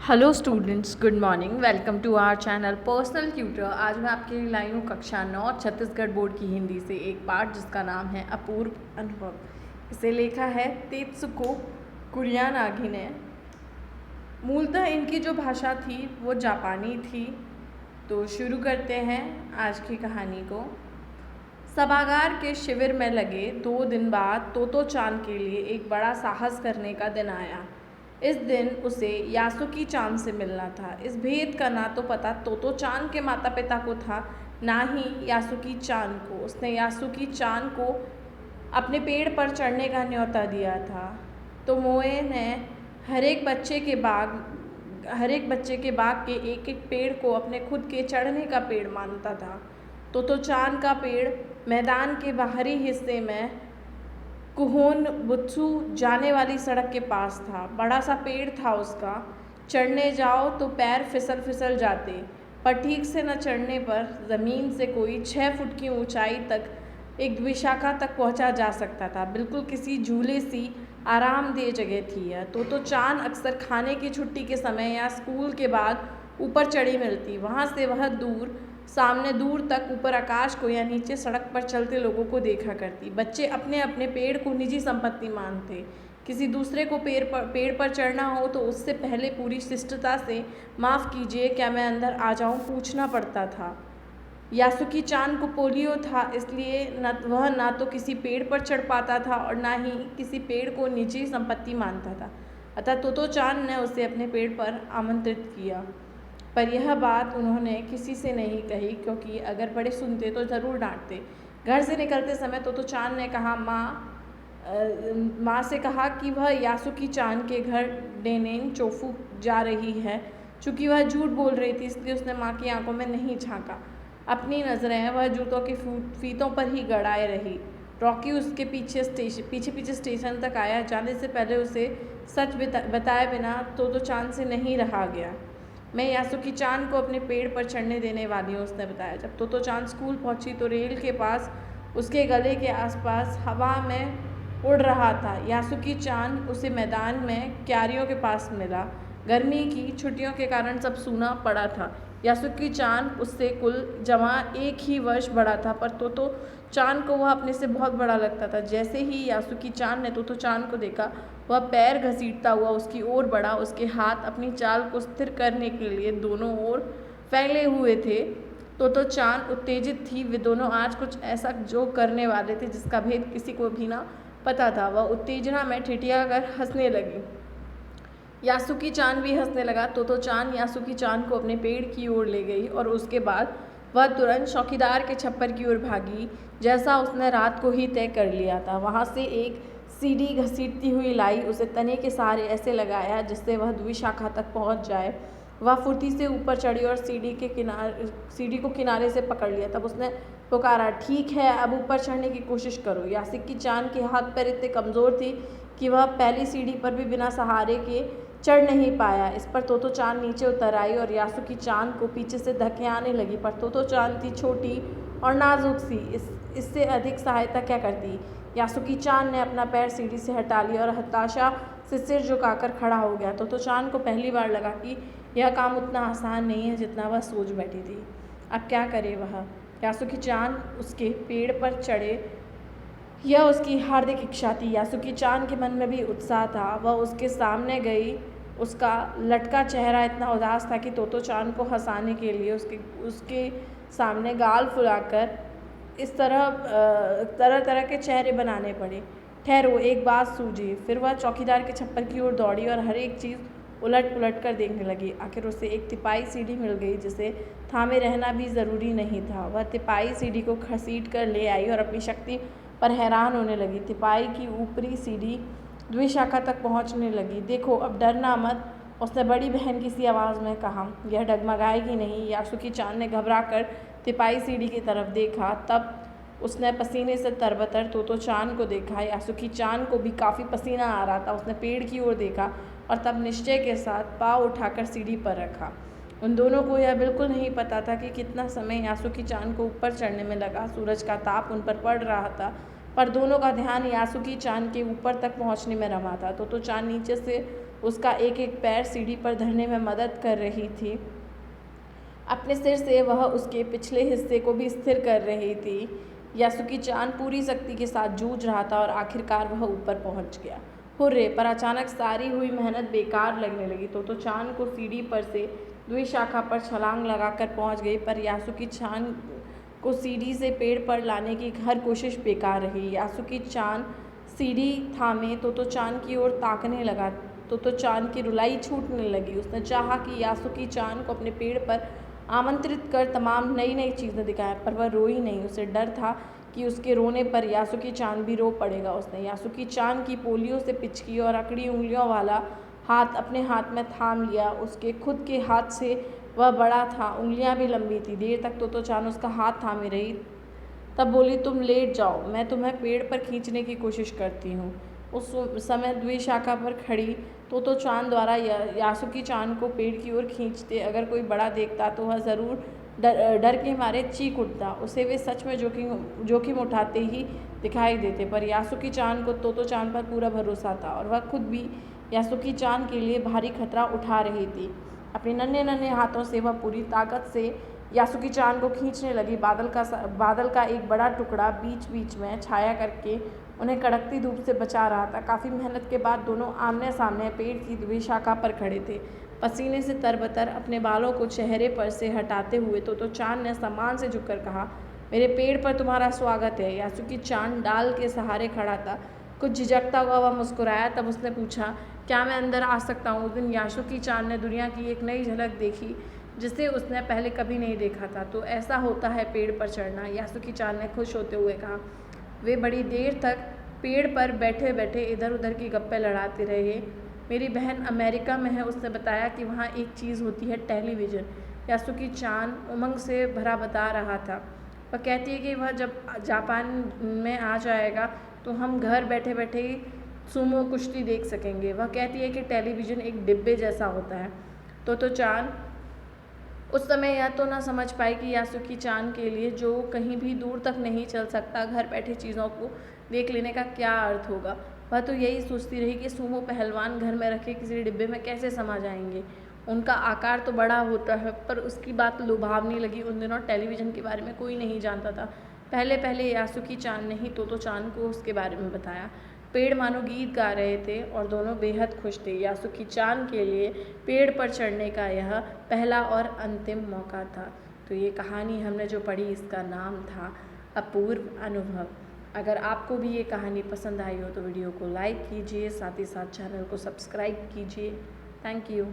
Hello students, good morning. Welcome to our channel personal tutor. आज मैं आपके लिए लाई हूँ कक्षा 9 छत्तीसगढ़ बोर्ड की हिंदी से एक पाठ जिसका नाम है अपूर्व अनुभव। इसे लिखा है तेत्सुको कुरियानागी ने। मूलतः इनकी जो भाषा थी वो जापानी थी। तो शुरू करते हैं आज की कहानी को। सभागार के शिविर में लगे 2 दिन बाद तोतो चान के लिए एक बड़ा साहस करने का दिन आया। इस दिन उसे यासुकी चान से मिलना था। इस भेद का ना तो पता तोतो चान के माता पिता को था, ना ही यासुकी चान को। उसने यासुकी चान को अपने पेड़ पर चढ़ने का न्योता दिया था। तो मोए ने हर एक बच्चे के बाग के एक एक पेड़ को अपने खुद के चढ़ने का पेड़ मानता था। तोतो चान का पेड़ मैदान के बाहरी हिस्से में कुहोन बुत्सु जाने वाली सड़क के पास था। बड़ा सा पेड़ था उसका। चढ़ने जाओ तो पैर फिसल जाते, पर ठीक से न चढ़ने पर ज़मीन से कोई 6 फुट की ऊंचाई तक एक द्विशाखा तक पहुंचा जा सकता था। बिल्कुल किसी झूले सी आरामदेह जगह थी यह। तो चान अक्सर खाने की छुट्टी के समय या स्कूल के बाद ऊपर चढ़ी मिलती। वहाँ से वह सामने दूर तक ऊपर आकाश को या नीचे सड़क पर चलते लोगों को देखा करती। बच्चे अपने अपने पेड़ को निजी संपत्ति मानते। किसी दूसरे को पेड़ पर चढ़ना हो तो उससे पहले पूरी शिष्टता से माफ़ कीजिए, क्या मैं अंदर आ जाऊं, पूछना पड़ता था। यासुकी चान को पोलियो था, इसलिए वह ना तो किसी पेड़ पर चढ़ पाता था और ना ही किसी पेड़ को निजी संपत्ति मानता था। अतः तोतो चान ने उसे अपने पेड़ पर आमंत्रित किया, पर यह बात उन्होंने किसी से नहीं कही, क्योंकि अगर बड़े सुनते तो ज़रूर डांटते। घर से निकलते समय तोतो चान ने कहा माँ से कहा कि वह यासुकी चान के घर डेनेन चोफू जा रही है। चूँकि वह झूठ बोल रही थी, इसलिए उसने माँ की आंखों में नहीं झांका। अपनी नज़रें वह जूतों के फीतों पर ही गड़ाए रही। रॉकी उसके पीछे स्टेशन तक आया। जाने से पहले उसे सच बताए बिना तोतो चान से नहीं रहा गया। मैं यासुकी चान को अपने पेड़ पर चढ़ने देने वाली हूँ, उसने बताया। जब तोतो चान स्कूल पहुंची तो रेल के पास उसके गले के आसपास हवा में उड़ रहा था। यासुकी चान उसे मैदान में क्यारियों के पास मिला। गर्मी की छुट्टियों के कारण सब सूना पड़ा था। यासुकी चान उससे कुल जमा 1 ही वर्ष बड़ा था, पर तोतो चान को वह अपने से बहुत बड़ा लगता था। जैसे ही यासुकी चान ने तोतो चान को देखा, वह पैर घसीटता हुआ उसकी ओर बढ़ा। उसके हाथ अपनी चाल को स्थिर करने के लिए दोनों ओर फैले हुए थे। तोतो चान उत्तेजित थी। वे दोनों आज कुछ ऐसा जो करने वाले थे जिसका भेद किसी को भी ना पता था। वह उत्तेजना में ठिठिया कर हंसने लगी। यासुकी चान भी हंसने लगा। तोतो चान यासुकी चान को अपने पेड़ की ओर ले गई और उसके बाद वह तुरंत चौकीदार के छप्पर की ओर भागी, जैसा उसने रात को ही तय कर लिया था। वहाँ से एक सीढ़ी घसीटती हुई लाई। उसे तने के सहारे ऐसे लगाया जिससे वह द्विशाखा तक पहुँच जाए। वह फुर्ती से ऊपर चढ़ी और सीढ़ी को किनारे से पकड़ लिया। तब उसने पुकारा, ठीक है, अब ऊपर चढ़ने की कोशिश करो। यासुकी चान के हाथ पैर इतने कमज़ोर थी कि वह पहली सीढ़ी पर भी बिना सहारे के चढ़ नहीं पाया। इस पर तोतो चान नीचे उतर आई और यासुकी चान को पीछे से धक्के आने लगी, पर तोतो चान थी छोटी और नाजुक सी। इससे अधिक सहायता क्या करती। यासुकी चान ने अपना पैर सीढ़ी से हटा लिया और हताशा से सिर झुकाकर खड़ा हो गया। तोतो चान को पहली बार लगा कि यह काम उतना आसान नहीं है जितना वह सोच बैठी थी। अब क्या करे वह। यासुकी चान उसके पेड़ पर चढ़े, यह उसकी हार्दिक इच्छा थी। यासुकी चान के मन में भी उत्साह था। वह उसके सामने गई। उसका लटका चेहरा इतना उदास था कि तोतो चान को हंसाने के लिए उसके सामने गाल फुलाकर इस तरह के चेहरे बनाने पड़े। ठहरो, एक बात सूझी। फिर वह चौकीदार के छप्पर की ओर दौड़ी और हर एक चीज़ उलट पुलट कर देखने लगी। आखिर उसे एक तिपाई सीढ़ी मिल गई जिसे थामे रहना भी ज़रूरी नहीं था। वह तिपाई सीढ़ी को घसीट कर ले आई और अपनी शक्ति पर हैरान होने लगी। तिपाई की ऊपरी सीढ़ी द्विशाखा तक पहुंचने लगी। देखो, अब डरना मत, उसने बड़ी बहन की सी आवाज़ में कहा। यह डगमगाएगी नहीं। यासुकी चान ने घबराकर तिपाई सीढ़ी की तरफ देखा। तब उसने पसीने से तरबतर तोतो चान को देखा। यासुकी चान को भी काफ़ी पसीना आ रहा था। उसने पेड़ की ओर देखा और तब निश्चय के साथ पाँव उठाकर सीढ़ी पर रखा। उन दोनों को यह बिल्कुल नहीं पता था कि कितना समय यासुकी चान को ऊपर चढ़ने में लगा। सूरज का ताप उन पर पड़ रहा था, पर दोनों का ध्यान यासुकी चान के ऊपर तक पहुंचने में रमा था। तोतो चान नीचे से उसका एक एक पैर सीढ़ी पर धरने में मदद कर रही थी। अपने सिर से वह उसके पिछले हिस्से को भी स्थिर कर रही थी। यासुकी-चान पूरी शक्ति के साथ जूझ रहा था और आखिरकार वह ऊपर पहुंच गया। हुर्रे! पर अचानक सारी हुई मेहनत बेकार लगने लगी। तोतो-चान को सीढ़ी पर से द्विशाखा पर छलांग लगाकर पहुंच गई, पर यासुकी-चान को सीढ़ी से पेड़ पर लाने की हर कोशिश बेकार रही। यासुकी-चान सीढ़ी थामे तोतो-चान की ओर ताकने लगा। तोतो-चान की रुलाई छूटने लगी। उसने चाहा कि यासुकी-चान को अपने पेड़ पर आमंत्रित कर तमाम नई नई चीज़ें दिखाए, पर वह रोई नहीं। उसे डर था कि उसके रोने पर यासुकी-चान भी रो पड़ेगा। उसने यासुकी-चान की पोलियों से पिचकी और अकड़ी उंगलियों वाला हाथ अपने हाथ में थाम लिया। उसके खुद के हाथ से वह बड़ा था, उंगलियां भी लंबी थी। देर तक तोतो-चान उसका हाथ थामे रही, तब बोली, तुम लेट जाओ, मैं तुम्हें पेड़ पर खींचने की कोशिश करती हूँ। उस समय द्विशाखा पर खड़ी तोतो-चान द्वारा यासुकी-चान को पेड़ की ओर खींचते अगर कोई बड़ा देखता तो वह ज़रूर डर के मारे चीख उठता। उसे वे सच में जोखिम उठाते ही दिखाई देते, पर यासुकी-चान को तोतो-चान पर पूरा भरोसा था और वह खुद भी यासुकी-चान के लिए भारी खतरा उठा रही थी। अपने नन्हे नन्हे हाथों से वह पूरी ताकत से यासुकी-चान को खींचने लगी। बादल का एक बड़ा टुकड़ा बीच बीच में छाया करके उन्हें कड़कती धूप से बचा रहा था। काफ़ी मेहनत के बाद दोनों आमने सामने पेड़ की द्विशाखा पर खड़े थे, पसीने से तरबतर अपने बालों को चेहरे पर से हटाते हुए। तोतो-चान ने सम्मान से झुककर कहा, मेरे पेड़ पर तुम्हारा स्वागत है। यासुकी-चान डाल के सहारे खड़ा था, कुछ झिझकता हुआ वह मुस्कुराया। तब उसने पूछा, क्या मैं अंदर आ सकता हूँ? उस दिन यासुकी-चान ने दुनिया की एक नई झलक देखी जिसे उसने पहले कभी नहीं देखा था। तो ऐसा होता है पेड़ पर चढ़ना, यासुकी-चान ने खुश होते हुए कहा। वे बड़ी देर तक पेड़ पर बैठे बैठे इधर उधर की गप्पें लड़ाते रहे। मेरी बहन अमेरिका में है, उसने बताया कि वहाँ एक चीज़ होती है, टेलीविज़न। यासुकी-चान उमंग से भरा बता रहा था। वह कहती है कि वह जब जापान में आ जाएगा तो हम घर बैठे बैठे ही सुमो कुश्ती देख सकेंगे। वह कहती है कि टेलीविज़न एक डिब्बे जैसा होता है। तोतो-चान उस समय यह तो न समझ पाई कि यासुकी-चान के लिए, जो कहीं भी दूर तक नहीं चल सकता, घर बैठे चीज़ों को देख लेने का क्या अर्थ होगा। वह तो यही सोचती रही कि सुमो पहलवान घर में रखे किसी डिब्बे में कैसे समा जाएंगे। उनका आकार तो बड़ा होता है, पर उसकी बात लुभावनी लगी। उन दिनों टेलीविज़न के बारे में कोई नहीं जानता था। पहले पहले यासुकी-चान ने ही तोतो-चान को उसके बारे में बताया। पेड़ मानो गीत गा रहे थे और दोनों बेहद खुश थे। यासुकी-चान के लिए पेड़ पर चढ़ने का यह पहला और अंतिम मौका था। तो ये कहानी हमने जो पढ़ी, इसका नाम था अपूर्व अनुभव। अगर आपको भी ये कहानी पसंद आई हो तो वीडियो को लाइक कीजिए, साथ ही साथ चैनल को सब्सक्राइब कीजिए। Thank you.